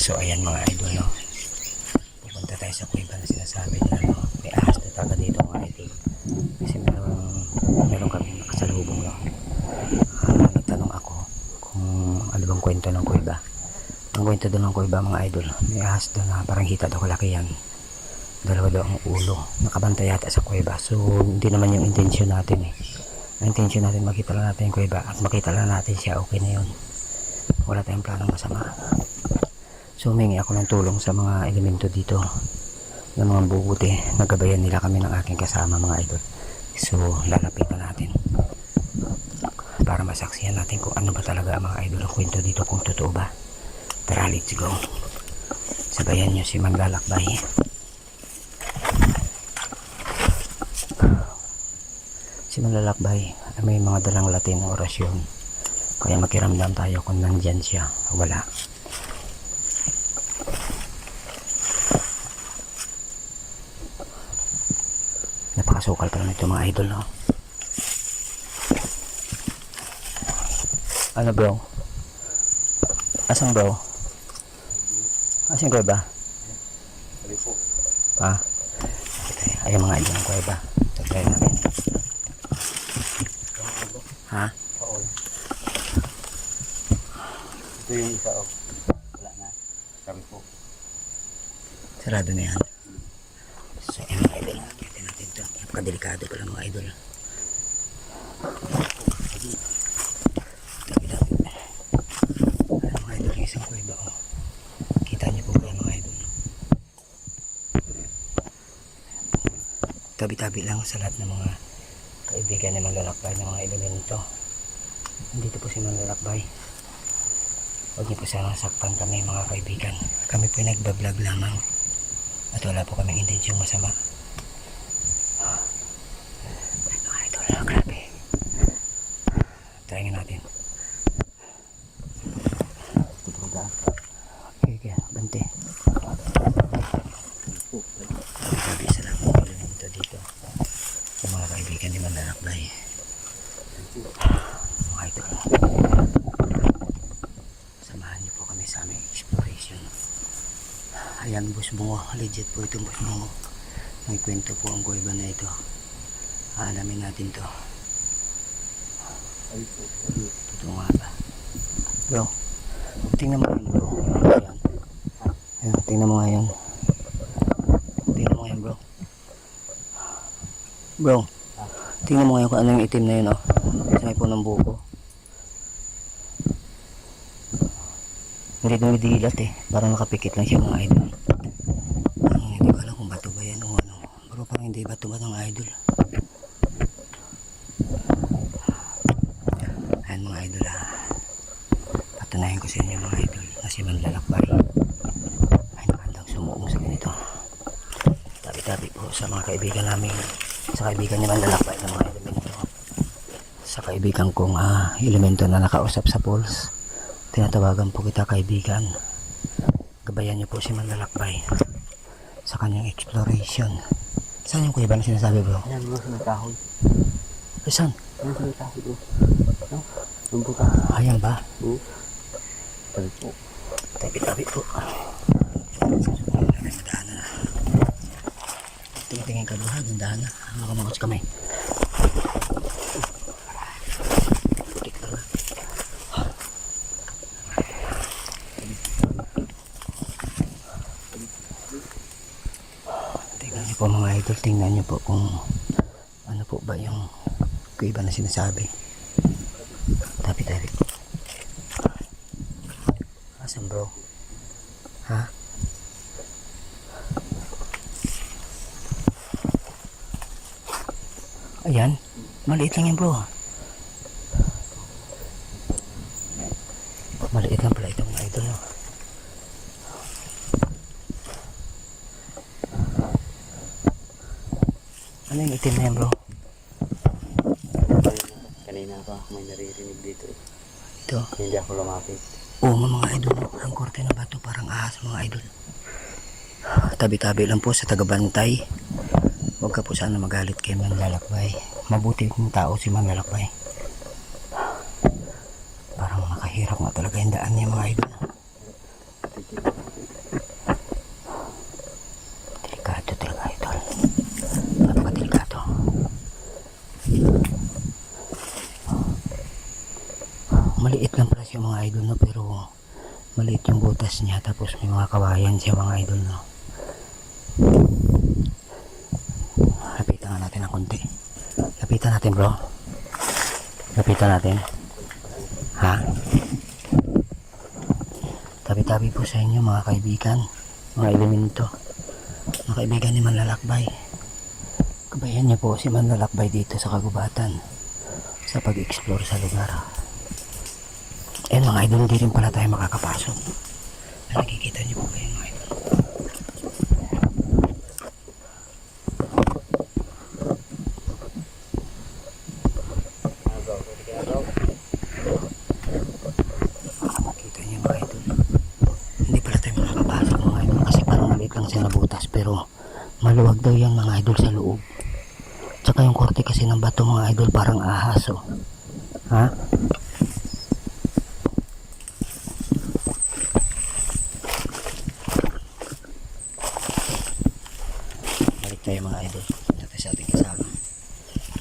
So ayan mga idol, no? Pupunta tayo sa kuweba na sinasabi nila, no? May ahas na talaga dito mga idol. Kasi meron kami nakasalubong, no? Nagtanong ako kung ano bang kwento ng kuweba. Ang kwento doon ng kuweba mga idol, may ahas doon na parang hita daw kalaki yan. Dalawa daw ang ulo, nakabantay yata sa kuweba. So hindi naman yung intensyon natin eh. Ang intensyon natin makita lang natin yung kuweba at makita lang natin siya, okay na yun. Wala tayong planong masama. So humingi ako ng tulong sa mga elemento dito ng mga bubuti. Nagabayan nila kami ng aking kasama mga idol. So lalapitan natin para masaksihan natin kung ano ba talaga ang mga idol ang kwento dito, kung totoo ba. Tara, let's go. Sabayan nyo si Manlalakbay. Si Manlalakbay may mga dalang Latin na orasyon, kaya makiramdam tayo kung nandyan siya o wala. Napakasukal pa lang ito mga idol, no? Ano bro? Asang bro? Asang kuweba? Ah, ayun mga idol ng kuweba. Try natin. Ha? Ito yung isa, oh. Wala na. Sabi po. Sarado na yan. So ayun mga idol, natin natin ito. Napakadelikado pala mga idol. Tabi-tabi. Ano mga idol, yung isang kuweba, oh. Kita niyo po ba mga idol? Tabi-tabi lang sa lahat ng mga kaibigan na Manlalakbay ng mga elemento. Nandito po si Manlalakbay. Huwag niyo po sana saktan kami mga kaibigan. Kami po nagbablog lamang at wala po kaming intensyong masama. Ay mga idol, grabe. Try nga natin. Okay, bante. Grabe sa lahat ng elemento dito. Yung mga kaibigan ni Manlalakbay. Mga idol, samahan niyo po kami sa aming exploration. Ayan, Boss Bungo, legit po itong Boss Bungo. May kwento po ang kuweba na ito. Aalamin natin to. Totoo nga ba? Bro, tingnan mo yun bro. Ayan. Ayan, tingnan mo nga yun. Tingnan mo nga yun bro. Bro, tingnan mo ngayon kung ano yung itim na yun, oh. Sa may punong buko. Hindi dumidilat eh. Parang nakapikit lang siya mga idol. Hindi ko alam kung bato ba yan o ano. Pero parang hindi bato ba ng idol. Ayan mga idol, ah. Patunayan ko sa inyo mga idol na si Manlalakbay ay nakandang sumuong sa ganito. Tabi-tabi po sa mga kaibigan namin, sa kaibigan ni Manlalakbay ng mga elemento, sa kaibigan kong elemento na nakausap sa pools. Tinatawagan po kita kaibigan. Gabayan niyo po si Manlalakbay sa kanyang exploration. Saan yung kuweba na sinasabi bro? Ayan, bro, sa kahoy. Saan? Ayan, sa kahoy, bro. No? Yung buka. Ayan ba? Oo. Sabi po. Tabi-tabi po. Daan na. Tingin ka bro ha, dandahan na. Makamakot sa kamay. Tingnan niyo po mga idol, tingnan niyo po kung ano po ba yung kuweba na sinasabi. Tabi-tabi po. Asan bro? Ha? Ayan, maliit lang yan bro. Maliit lang pala ito mga idol, no? Ano yung itim na yan bro? Kanina pa may naririnig dito. Ito. Hindi ako lumapit. Oo mga idol, no? Ang korte ng bato parang ahas mga idol. Tabi-tabi lang po sa tagabantay. Huwag ka po sana magalit kay Manlalakbay. Mabuti kong tao si Manlalakbay. Parang nakahirap nga talaga yung daan niya mga idol. mga idol, no, pero maliit yung butas niya, tapos may mga kawayan siya mga idol, no. Lapitan nga natin ng konti. Lapitan natin, bro. Lapitan natin. Ha? Tabi-tabi po sa inyo mga kaibigan, mga elemento, mga kaibigan ni Manlalakbay. Kabayan niyo po si Manlalakbay dito sa kagubatan sa pag-explore sa lugar. Mga idol, hindi rin pala tayo makakapasok. Nakikita niyo po kayo mga idol. Nakikita niyo mga idol. Hindi pala tayo makakapasok mga idol kasi parang maliit lang siya na butas, pero maluwag daw yan mga idol sa loob. Tsaka yung korte kasi ng bato mga idol parang ahas, oh. Ha? Balik tayo mga idol. Natin sa ating kasama.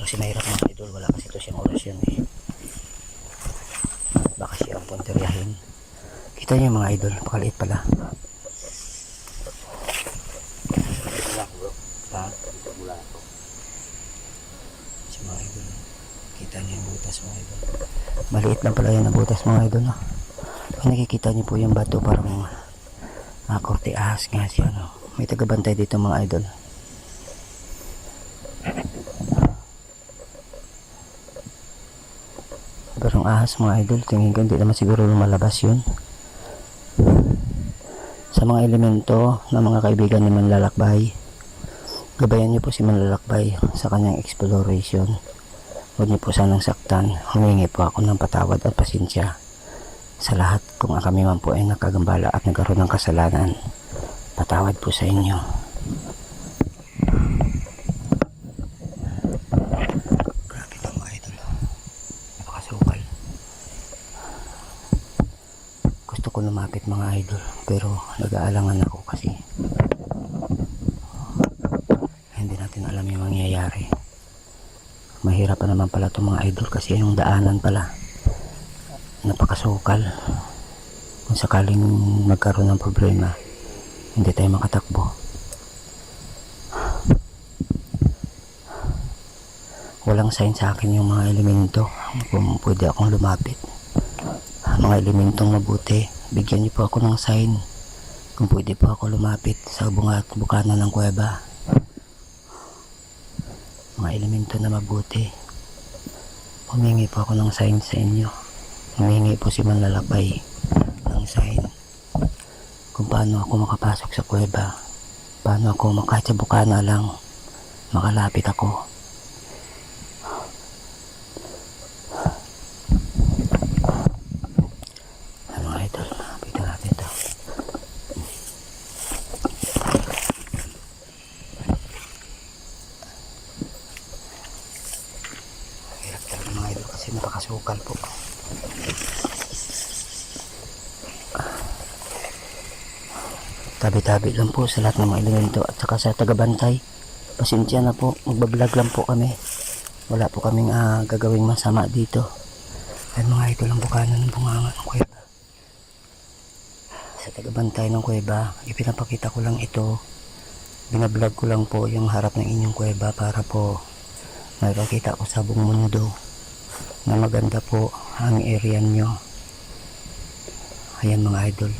Kasi mahirap mga idol. Wala kasi ito siyang orasyon eh. Baka siyang punteriyahin. Kita niyo mga idol. Pakaliit pala. Ha? Si mga idol. Kita niyo yung butas mga idol. Maliit lang pala yan ang butas mga idol, no? Kung nakikita niyo po yung bato parang korte ahas nga siya, no? May tagabantay dito mga idol. Pero ang ahas mga idol, tingin ko hindi naman siguro lumalabas yun. Sa mga elemento ng mga kaibigan ni Manlalakbay, gabayan niyo po si Manlalakbay sa kanyang exploration. Huwag niyo po sanang saktan. Humingi po ako ng patawad at pasensya sa lahat kung kami man po ay nakagambala at nagkaroon ng kasalanan. Patawad po sa inyo. Grabe lang mga idol. Napakasukal. Gusto ko lumapit mga idol, pero nag-aalangan ako kasi hindi natin alam yung mangyayari. Mahirap pa naman pala itong mga idol kasi yung daanan pala napakasukal. Kung sakaling magkaroon ng problema, hindi tayo makatakbo. Walang sign sa akin yung mga elemento kung pwede akong lumapit. Mga elementong mabuti, bigyan niyo po ako ng sign kung pwede po ako lumapit sa bukana ng kuweba. Mga elemento na mabuti, humingi po ako ng sign sa inyo. Humingi po si Manlalakbay ng sign kung paano ako makapasok sa kuweba, paano ako kahit sa bukana lang makalapit ako. Mga idol, lapitan natin ito. Hirap talaga mga idol kasi napakasukal po. Tabi-tabi lang po sa lahat ng mga elemento at saka sa tagabantay. Pasensya na po, magbablog lang po kami. Wala po kaming gagawing masama dito. At mga ito lang bukana ng bunganga ng kuweba. Sa tagabantay ng kuweba, ipinapakita ko lang ito. Binablog ko lang po yung harap ng inyong kuweba para po makikita ko sa buong mundo na maganda po ang area nyo. Ayan mga idol.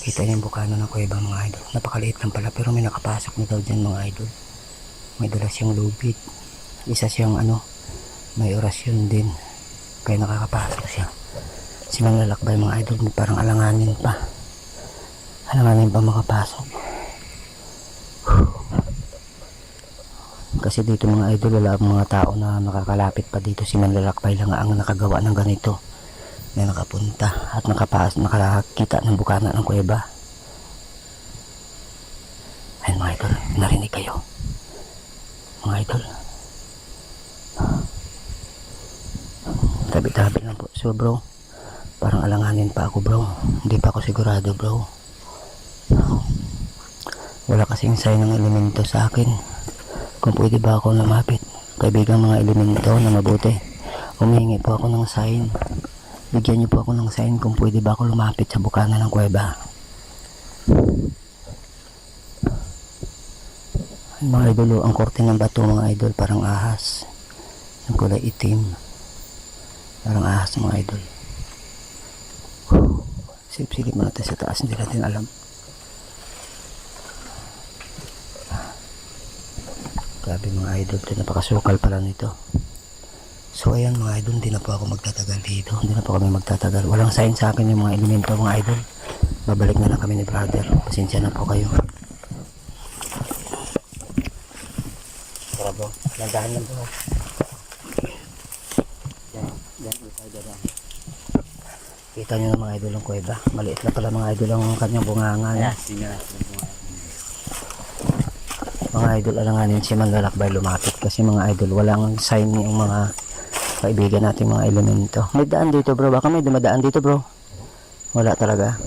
Kita niyo yung bukana ng kuweba mga idol. Napakaliit lang pala pero may nakapasok na daw dyan mga idol. May dala siyang lubid. Isa siyang may orasyon din. Kaya nakakapasok siya. Si Manlalakbay mga idol, parang alanganin pa. Alanganin pa makapasok. Kasi dito mga idol, wala mga tao na nakakalapit pa dito. Si Manlalakbay lang ang nakagawa ng ganito. Na nakapunta at nakakita ng bukana ng kuweba. Ayun mga idol, narinig kayo mga idol. Tabi-tabi lang po. So bro, parang alanganin pa ako bro. Hindi pa ako sigurado bro. Wala kasing sign ng elemento sa akin kung pwede ba ako lumapit. Kaibigan mga elemento na mabuti, humingi po ako ng sign Bigyan niyo po ako ng sign kung pwede ba ako lumapit sa bukana ng kuweba. Mga idol, oh, ang korte ng bato mga idol parang ahas. Yung kulay itim. Parang ahas mga idol. Silip-silip mo natin sa taas, hindi natin alam. Grabe mga idol, ito napakasukal pala nito. So ayan mga idol, hindi na po ako magtatagal dito. Hindi na po kami magtatagal. Walang sign sa akin yung mga elemento mga idol. Babalik na lang kami ni brother. Pasensya na po kayo. Tara bro, landahan lang bro. Yan, yan. Kita nyo na mga idol ang kuweba. Maliit na pala mga idol ang kanyang bunganga. Mga idol, alanganin si Manlalakbay lumapit kasi mga idol, walang sign yung mga kaibigan natin mga elemento. May daan dito bro, baka may dumadaan dito bro. Wala talaga.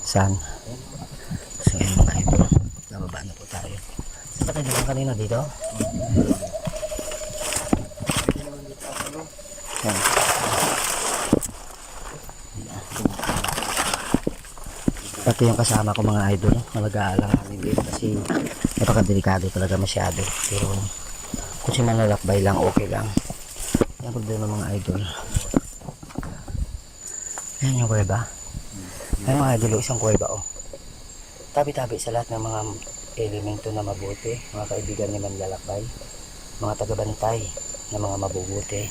Saan? So yun mga idol, nababa na po tayo. Saan tayo naman kanina dito? Yan. Pati yung kasama ko mga idol, nag-aalanganin din kasi napakadelikado talaga masyado. Pero kung si Manlalakbay lang, okay lang. Yan problema mga idol. Ayan yung kuweba. Ayan mga idol, isang kuweba oh. Tabi-tabi sa lahat ng mga elemento na mabuti, mga kaibigan ni Manlalakbay, mga tagabantay na mga mabubuti.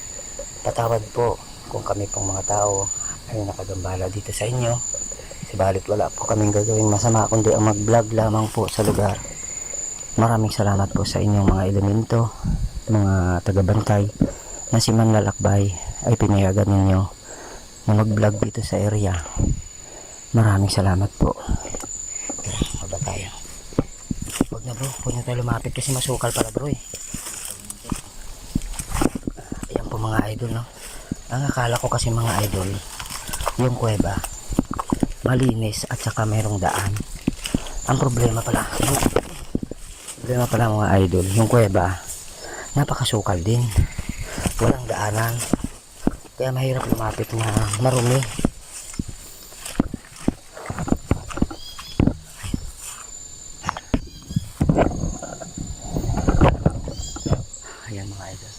Patawad po kung kami pong mga tao ay nakagambala dito sa inyo. Subalit wala po kaming gagawing masama kundi ang mag-vlog lamang po sa lugar. Maraming salamat po sa inyong mga elemento, mga tagabantay na si Manlalakbay ay pinayagan ninyo na mag-vlog dito sa area. Maraming salamat po. Tara, baba tayo. Huwag na bro, huwag na tayo lumapit kasi masukal pala bro eh. Ayan po mga idol no. Ang akala ko kasi mga idol, yung kuweba malinis at saka mayroong daan. Ang problema pala mga idol, yung kuweba napakasukal din, walang daanan, kaya mahirap lumapit na marumi. Ayan mga idol,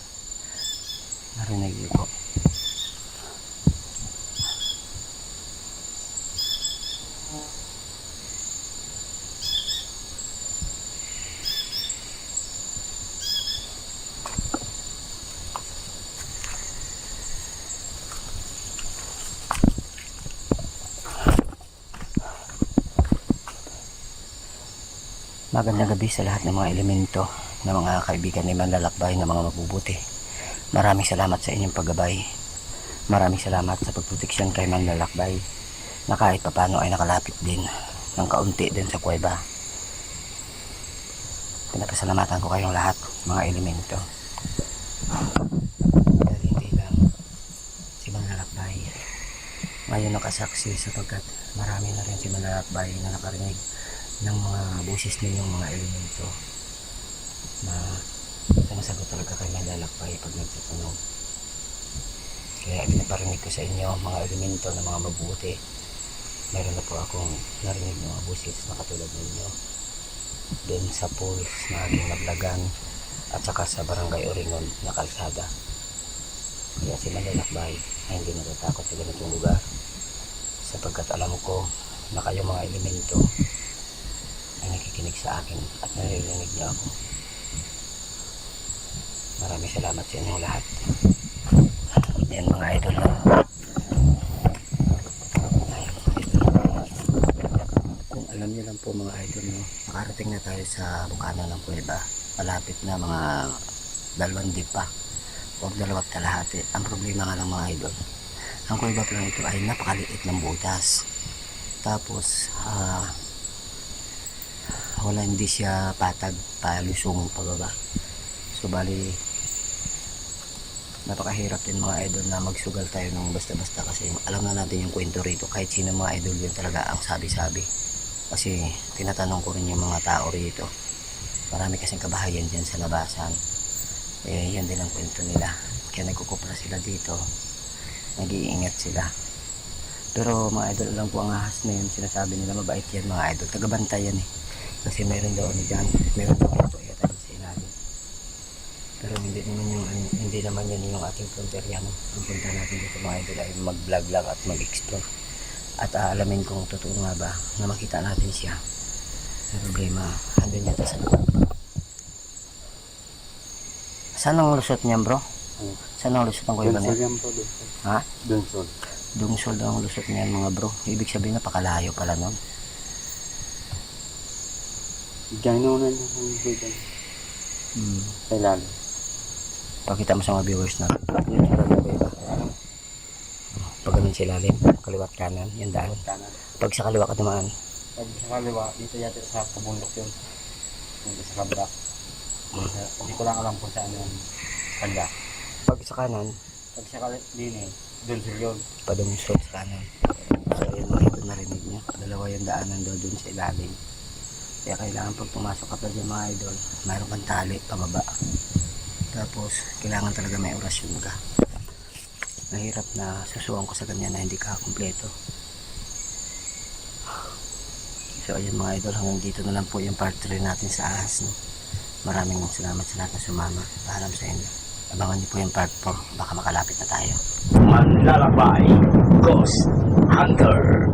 narinig niyo po. Magandang gabi sa lahat ng mga elemento ng mga kaibigan ni Manlalakbay na mga mabubuti. Maraming salamat sa inyong paggabay. Maraming salamat sa pagproteksyon kay Manlalakbay na kahit papano ay nakalapit din ng kaunti din sa kuweba. Pinapasalamatan ko kayong lahat mga elemento. Dahil hindi lang si Manlalakbay ngayon nakasaksi sapagkat marami na rin si Manlalakbay na nakarinig ng mga boses ninyong mga elemento na sumasagot talaga kay Manlalakbay pag nagtatanong. Kaya pinaparinig ko sa inyo mga elemento na mga mabuti. Meron na po akong narinig ng mga boses na katulad ninyo doon sa pools na aking nablagan at saka sa barangay Oringon na kalsada. Kaya si Manlalakbay ay hindi natatakot sa ganitong lugar sapagkat alam ko na kayo mga elemento ay nakikinig sa akin at naririnig niyo ako. Maraming salamat sa inyong lahat. Yan mga idol no? Kung alam niyo lang po mga idol no, nakarating na tayo sa bukana ng kuweba. Malapit na mga 2 dipa o 2 kalahati. Ang problema nga lang mga idol, ang kuweba pa lang ito ay napakaliit ng butas. Tapos wala, hindi siya patag palusong pababa. So bali napakahirap din mga idol na magsugal tayo ng basta-basta kasi alam na natin yung kwento rito. Kahit sino mga idol yun talaga ang sabi-sabi, kasi tinatanong ko rin yung mga tao rito. Marami kasing kabahayan dyan sa labasan, eh yan din ang kwento nila. kaya nagkukupra sila dito. Nag-iingat sila. Pero mga idol, alam po ang ahas na yun, sinasabi nila mabait yan mga idol. Tagabantay yan eh. Kasi meron daw ano dyan, meron daw ito yata dyan sa ilalim. Pero hindi naman yan yung ating frontier yan. Ang punta natin dito mga idol ay mag-vlog lang at mag-explore. At aalamin kung totoo nga ba na makita natin siya. Ang problema, andun yata sa loob. Saan ang lusot niyan bro? Saan ang lusot ng kuya ba niya? Dunsol yan po, dunsol. Ha? Dunsol. Dungsol daw ang lusot niyan mga bro. Ibig sabihin napakalayo pala nun. Gano'n na yung higdan. Sa ilalim. Pakita mo sa mga viewers natin. Yun yung rami ko iba. Pag ganun sa ilalim, kaliwat kanan, yung daan. Kanan. Pag sa kaliwa ka dumaan, Pag sa kaliwa, dito yata sa kabundok yun. Dito sa kabra. Hindi ko lang alam kung saan yung kanda. pag sa kanan, Pag sa kalini, dunsol yun. padungsol sa kanan. So yun mga ito narinig niya. Dalawa yung daanan daw dun sa ilalim. Kaya kailangan pag pumasok ka pa dyan mga idol, mayroon kang tali pababa. Tapos kailangan talaga may orasyon ka. Mahirap na susuwan ko sa ganyan na hindi ka kumpleto. So ayun mga idol, hanggang dito na lang po yung part 3 natin sa ahas. No? Maraming salamat sa lahat na sumama. Paalam sa inyo. Abangan niyo po yung part 4. Baka makalapit na tayo. Manlalakbay. Ghost Hunter.